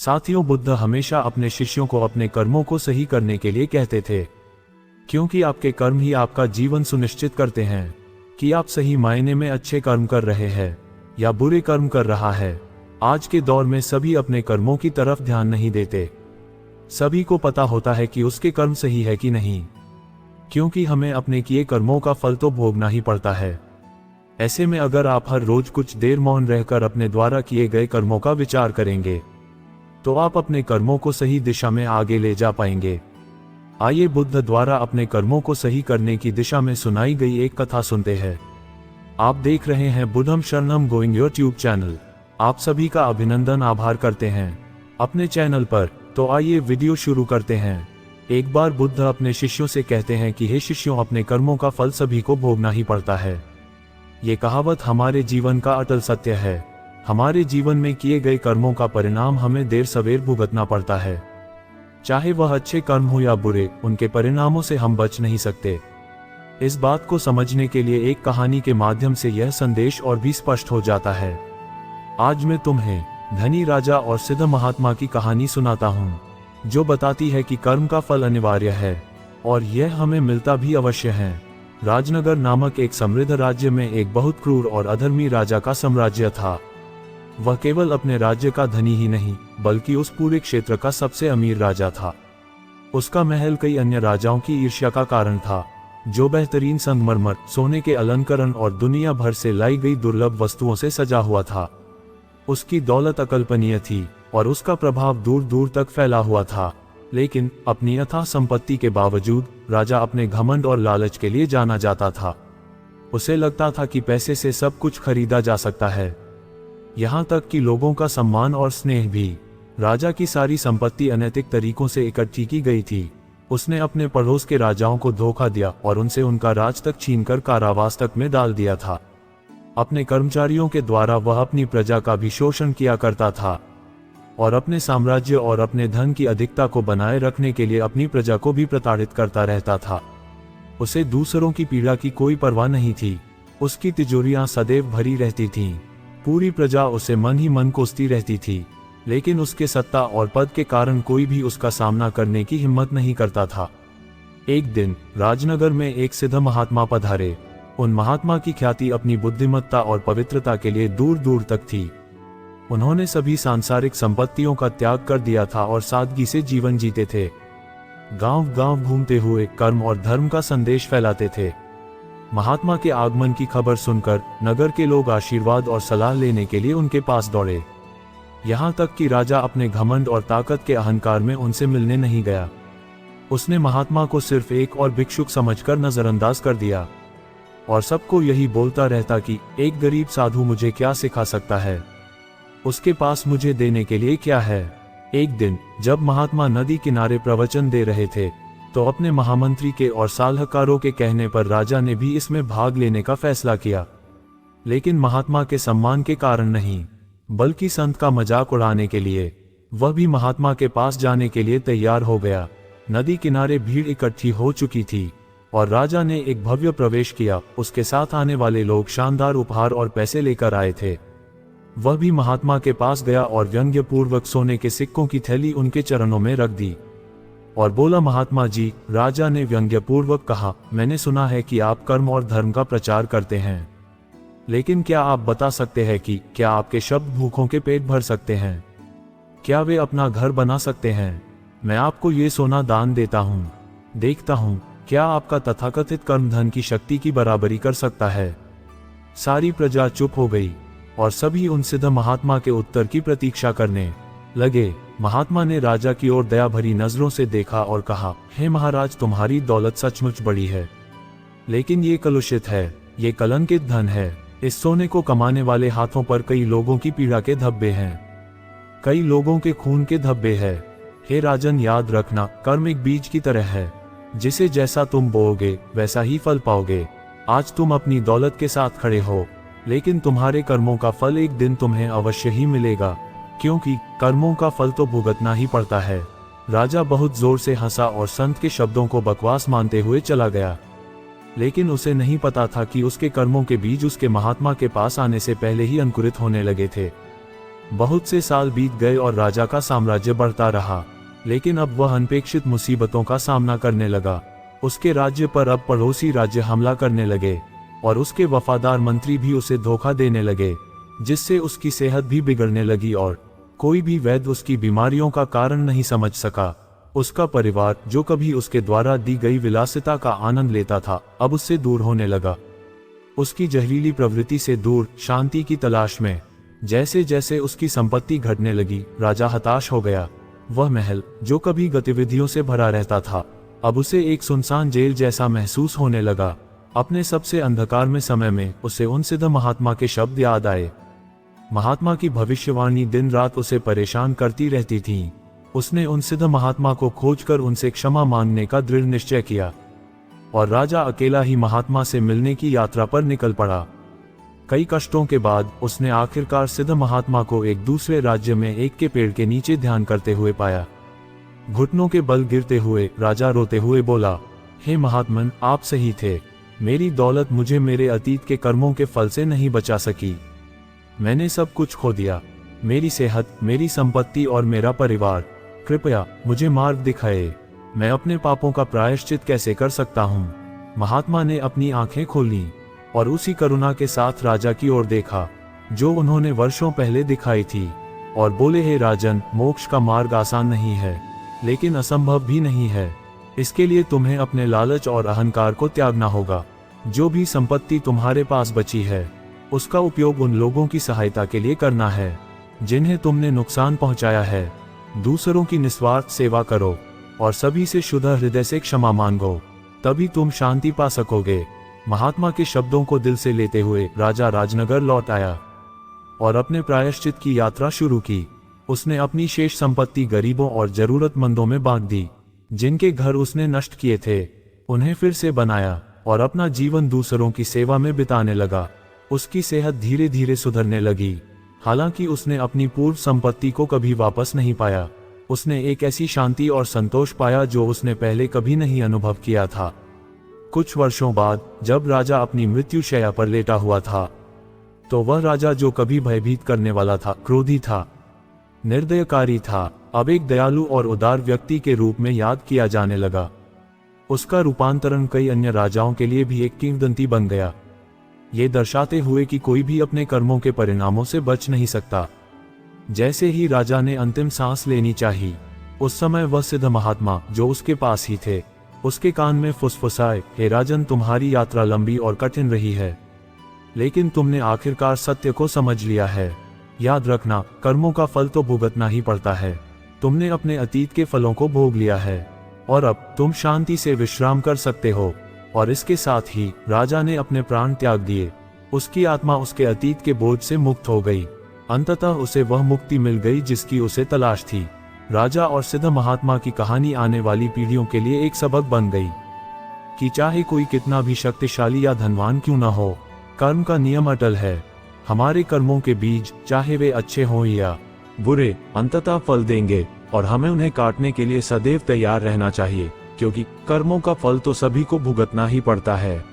साथियों, बुद्ध हमेशा अपने शिष्यों को अपने कर्मों को सही करने के लिए कहते थे, क्योंकि आपके कर्म ही आपका जीवन सुनिश्चित करते हैं कि आप सही मायने में अच्छे कर्म कर रहे हैं या बुरे कर्म कर रहा है। आज के दौर में सभी अपने कर्मों की तरफ ध्यान नहीं देते। सभी को पता होता है कि उसके कर्म सही है कि नहीं, क्योंकि हमें अपने किए कर्मों का फल तो भोगना ही पड़ता है। ऐसे में अगर आप हर रोज कुछ देर मौन रहकर अपने द्वारा किए गए कर्मों का विचार करेंगे तो आप अपने कर्मों को सही दिशा में आगे ले जा पाएंगे। आइए बुद्ध द्वारा अपने कर्मों को सही करने की दिशा में सुनाई गई एक कथा सुनते हैं। आप देख रहे हैं बुद्धम शरणम गोइंग यूट्यूब चैनल। आप सभी का अभिनंदन आभार करते हैं अपने चैनल पर। तो आइए वीडियो शुरू करते हैं। एक बार बुद्ध अपने शिष्यों से कहते हैं कि हे शिष्यों, अपने कर्मों का फल सभी को भोगना ही पड़ता है। ये कहावत हमारे जीवन का अटल सत्य है। हमारे जीवन में किए गए कर्मों का परिणाम हमें देर सवेर भुगतना पड़ता है। चाहे वह अच्छे कर्म हो या बुरे, उनके परिणामों से हम बच नहीं सकते। इस बात को समझने के लिए एक कहानी के माध्यम से यह संदेश और भी स्पष्ट हो जाता है। आज मैं तुम्हें धनी राजा और सिद्ध महात्मा की कहानी सुनाता हूँ, जो बताती है कि कर्म का फल अनिवार्य है और यह हमें मिलता भी अवश्य है। राजनगर नामक एक समृद्ध राज्य में एक बहुत क्रूर और अधर्मी राजा का साम्राज्य था। वह केवल अपने राज्य का धनी ही नहीं, बल्कि उस पूरे क्षेत्र का सबसे अमीर राजा था। उसका महल कई अन्य राजाओं की ईर्ष्या का कारण था, जो बेहतरीन संगमरमर, सोने के अलंकरण और दुनिया भर से लाई गई दुर्लभ वस्तुओं से सजा हुआ था। उसकी दौलत अकल्पनीय थी और उसका प्रभाव दूर दूर तक फैला हुआ था। लेकिन अपनी अथाह संपत्ति के बावजूद राजा अपने घमंड और लालच के लिए जाना जाता था। उसे लगता था कि पैसे से सब कुछ खरीदा जा सकता है, यहाँ तक कि लोगों का सम्मान और स्नेह भी। राजा की सारी संपत्ति अनैतिक तरीकों से इकट्ठी की गई थी। उसने अपने पड़ोस के राजाओं को धोखा दिया और उनसे उनका राज तक छीनकर कारावास तक में डाल दिया था। अपने कर्मचारियों के द्वारा वह अपनी प्रजा का भी शोषण किया करता था और अपने साम्राज्य और अपने धन की अधिकता को बनाए रखने के लिए अपनी प्रजा को भी प्रताड़ित करता रहता था। उसे दूसरों की पीड़ा की कोई परवाह नहीं थी। उसकी तिजोरियां सदैव भरी रहती थीं। पूरी प्रजा उसे मन ही मन कोसती रहती थी, लेकिन उसके सत्ता और पद के कारण कोई भी उसका सामना करने की हिम्मत नहीं करता था। एक दिन राजनगर में एक सिद्ध महात्मा पधारे। उन महात्मा की ख्याति अपनी बुद्धिमत्ता और पवित्रता के लिए दूर दूर तक थी। उन्होंने सभी सांसारिक संपत्तियों का त्याग कर दिया था और सादगी से जीवन जीते थे। गांव गांव घूमते हुए कर्म और धर्म का संदेश फैलाते थे। महात्मा के आगमन की खबर सुनकर नगर के लोग आशीर्वाद और सलाह लेने के लिए उनके पास दौड़े। यहाँ तक कि राजा अपने घमंड और ताकत के अहंकार में उनसे मिलने नहीं गया। उसने महात्मा को सिर्फ एक और भिक्षुक समझकर नजरअंदाज कर दिया और सबको यही बोलता रहता कि एक गरीब साधु मुझे क्या सिखा सकता है, उसके पास मुझे देने के लिए क्या है। एक दिन जब महात्मा नदी किनारे प्रवचन दे रहे थे, तो अपने महामंत्री के और सलाहकारों के कहने पर राजा ने भी इसमें भाग लेने का फैसला किया। लेकिन महात्मा के सम्मान के कारण नहीं, बल्कि संत का मजाक उड़ाने के लिए वह भी महात्मा के पास जाने के लिए तैयार हो गया। नदी किनारे भीड़ इकट्ठी हो चुकी थी और राजा ने एक भव्य प्रवेश किया। उसके साथ आने वाले लोग शानदार उपहार और पैसे लेकर आए थे। वह भी महात्मा के पास गया और व्यंग्यपूर्वक सोने के सिक्कों की थैली उनके चरणों में रख दी और बोला, महात्मा जी, राजा ने व्यंग्यपूर्वक कहा, मैंने सुना है कि आप कर्म और धर्म का प्रचार करते हैं, लेकिन क्या आप बता सकते हैं कि क्या आपके शब्द भूखों के पेट भर सकते हैं? क्या वे अपना घर बना सकते हैं? मैं आपको ये सोना दान देता हूँ, देखता हूँ क्या आपका तथाकथित कर्म धन की शक्ति की बराबरी कर सकता है। सारी प्रजा चुप हो गई और सभी उन सिद्ध महात्मा के उत्तर की प्रतीक्षा करने लगे। महात्मा ने राजा की ओर दया भरी नजरों से देखा और कहा, हे महाराज, तुम्हारी दौलत सचमुच बड़ी है, लेकिन ये कलुषित है, ये कलंकित धन है। इस सोने को कमाने वाले हाथों पर कई लोगों की पीड़ा के धब्बे हैं, कई लोगों के खून के धब्बे हैं। हे राजन, याद रखना, कर्म एक बीज की तरह है, जिसे जैसा तुम बोओगे वैसा ही फल पाओगे। आज तुम अपनी दौलत के साथ खड़े हो, लेकिन तुम्हारे कर्मों का फल एक दिन तुम्हें अवश्य ही मिलेगा, क्योंकि कर्मों का फल तो भुगतना ही पड़ता है। राजा बहुत जोर से हंसा और संत के शब्दों को बकवास मानते हुए चला गया। लेकिन उसे नहीं पता था कि उसके कर्मों के बीज उसके महात्मा के पास आने से पहले ही अंकुरित होने लगे थे। बहुत से साल बीत गए और राजा का साम्राज्य बढ़ता रहा, लेकिन अब वह अनपेक्षित मुसीबतों का सामना करने लगा। उसके राज्य पर अब पड़ोसी राज्य हमला करने लगे और उसके वफादार मंत्री भी उसे धोखा देने लगे, जिससे उसकी सेहत भी बिगड़ने लगी और कोई भी वैद्य उसकी बीमारियों का कारण नहीं समझ सका। उसका परिवार, जो कभी उसके द्वारा दी गई विलासिता का आनंद लेता था, अब उससे दूर होने लगा। उसकी जहरीली प्रवृत्ति से दूर, शांति की तलाश में जैसे जैसे उसकी संपत्ति घटने लगी, राजा हताश हो गया। वह महल, जो कभी गतिविधियों से भरा रहता था, अब उसे एक सुनसान जेल जैसा महसूस होने लगा। अपने सबसे अंधकार में समय में उसे उन सिद्ध महात्मा के शब्द याद आए। महात्मा की भविष्यवाणी दिन रात उसे परेशान करती रहती थी। उसने उन सिद्ध महात्मा को खोजकर उनसे क्षमा मांगने का दृढ़ निश्चय किया और राजा अकेला ही महात्मा से मिलने की यात्रा पर निकल पड़ा। कई कष्टों के बाद उसने आखिरकार सिद्ध महात्मा को एक दूसरे राज्य में एक के पेड़ के नीचे ध्यान करते हुए पाया। घुटनों के बल गिरते हुए राजा रोते हुए बोला, हे महात्मन, आप सही थे। मेरी दौलत मुझे मेरे अतीत के कर्मों के फल से नहीं बचा सकी। मैंने सब कुछ खो दिया, मेरी सेहत, मेरी संपत्ति और मेरा परिवार। कृपया मुझे मार्ग दिखाए। मैं अपने पापों का प्रायश्चित कैसे कर सकता हूँ? महात्मा ने अपनी आंखें खोलीं और उसी करुणा के साथ राजा की ओर देखा जो उन्होंने वर्षों पहले दिखाई थी, और बोले, हे राजन, मोक्ष का मार्ग आसान नहीं है, लेकिन असंभव भी नहीं है। इसके लिए तुम्हें अपने लालच और अहंकार को त्यागना होगा। जो भी संपत्ति तुम्हारे पास बची है, उसका उपयोग उन लोगों की सहायता के लिए करना है जिन्हें तुमने नुकसान पहुंचाया है। दूसरों की निस्वार्थ सेवा करो और सभी से शुद्ध हृदय से क्षमा मांगो, तभी तुम शांति पा सकोगे। महात्मा के शब्दों को दिल से लेते हुए राजा राजनगर लौट आया और अपने प्रायश्चित की यात्रा शुरू की। उसने अपनी शेष संपत्ति गरीबों और जरूरतमंदों में बांट दी। जिनके घर उसने नष्ट किए थे, उन्हें फिर से बनाया और अपना जीवन दूसरों की सेवा में बिताने लगा। उसकी सेहत धीरे धीरे सुधरने लगी। हालांकि उसने अपनी पूर्व संपत्ति को कभी वापस नहीं पाया, उसने एक ऐसी शांति और संतोष पाया जो उसने पहले कभी नहीं अनुभव किया था। कुछ वर्षों बाद जब राजा अपनी मृत्युशैया पर लेटा हुआ था, तो वह राजा जो कभी भयभीत करने वाला था, क्रोधी था, निर्दयकारी था, अब एक दयालु और उदार व्यक्ति के रूप में याद किया जाने लगा। उसका रूपांतरण कई अन्य राजाओं के लिए भी एक किंवदंती बन गया, ये दर्शाते हुए कि कोई भी अपने कर्मों के परिणामों से बच नहीं सकता। जैसे ही राजा ने अंतिम सांस लेनी चाहिए, उस समय वह सिद्ध महात्मा जो उसके पास ही थे, उसके कान में फुसफुसाए, हे राजन, तुम्हारी यात्रा लंबी और कठिन रही है, लेकिन तुमने आखिरकार सत्य को समझ लिया है। याद रखना, कर्मों का फल तो भुगतना ही पड़ता है। तुमने अपने अतीत के फलों को भोग लिया है और अब तुम शांति से विश्राम कर सकते हो। और इसके साथ ही राजा ने अपने प्राण त्याग दिए। उसकी आत्मा उसके अतीत के बोझ से मुक्त हो गई। अंततः उसे वह मुक्ति मिल गई जिसकी उसे तलाश थी। राजा और सिद्ध महात्मा की कहानी आने वाली पीढ़ियों के लिए एक सबक बन गई कि चाहे कोई कितना भी शक्तिशाली या धनवान क्यों न हो, कर्म का नियम अटल है। हमारे कर्मों के बीज, चाहे वे अच्छे हों या बुरे, अंततः फल देंगे और हमें उन्हें काटने के लिए सदैव तैयार रहना चाहिए, क्योंकि कर्मों का फल तो सभी को भुगतना ही पड़ता है।